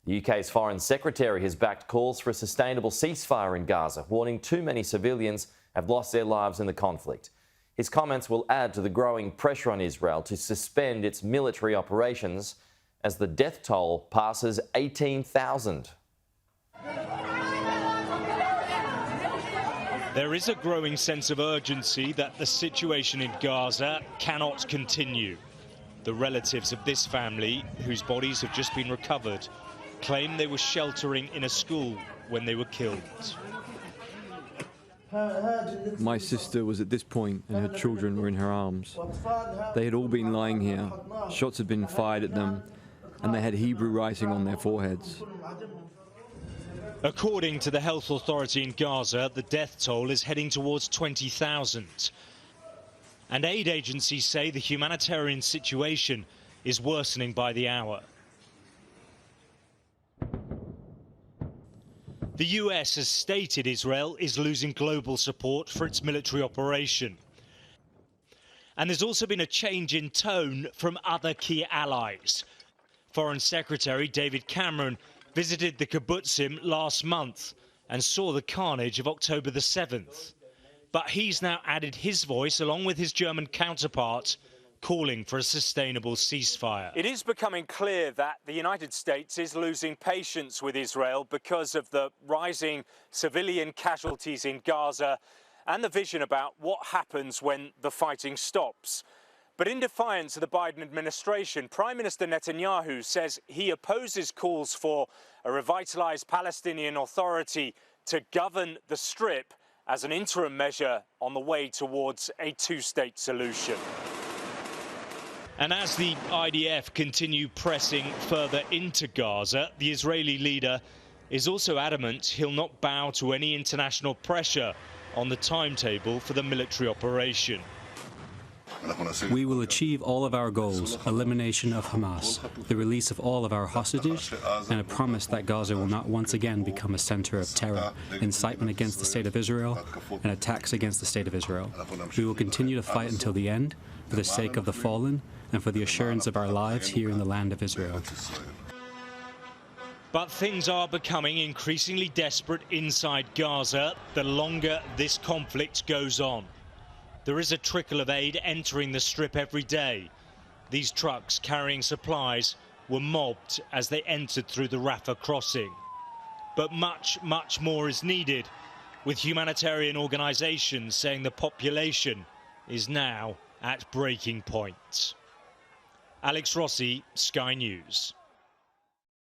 The UK's Foreign Secretary has backed calls for a sustainable ceasefire in Gaza, warning too many civilians have lost their lives in the conflict. His comments will add to the growing pressure on Israel to suspend its military operations as the death toll passes 18,000. There is a growing sense of urgency that the situation in Gaza cannot continue. The relatives of this family, whose bodies have just been recovered, claim they were sheltering in a school when they were killed. My sister was at this point and her children were in her arms. They had all been lying here. Shots had been fired at them and they had Hebrew writing on their foreheads. According to the health authority in Gaza, the death toll is heading towards 20,000. And aid agencies say the humanitarian situation is worsening by the hour. The US has stated Israel is losing global support for its military operation. And there's also been a change in tone from other key allies. Foreign Secretary David Cameron visited the kibbutzim last month and saw the carnage of October the 7th. But he's now added his voice, along with his German counterpart, calling for a sustainable ceasefire. It is becoming clear that the United States is losing patience with Israel because of the rising civilian casualties in Gaza and the vision about what happens when the fighting stops. But in defiance of the Biden administration, Prime Minister Netanyahu says he opposes calls for a revitalised Palestinian Authority to govern the Strip as an interim measure on the way towards a two-state solution. And as the IDF continue pressing further into Gaza, the Israeli leader is also adamant he'll not bow to any international pressure on the timetable for the military operation. We will achieve all of our goals: elimination of Hamas, the release of all of our hostages, and a promise that Gaza will not once again become a center of terror, incitement against the State of Israel, and attacks against the State of Israel. We will continue to fight until the end, for the sake of the fallen, and for the assurance of our lives here in the land of Israel. But things are becoming increasingly desperate inside Gaza the longer this conflict goes on. There is a trickle of aid entering the Strip every day. These trucks carrying supplies were mobbed as they entered through the Rafah crossing. But much, much more is needed, with humanitarian organisations saying the population is now at breaking point. Alex Rossi, Sky News.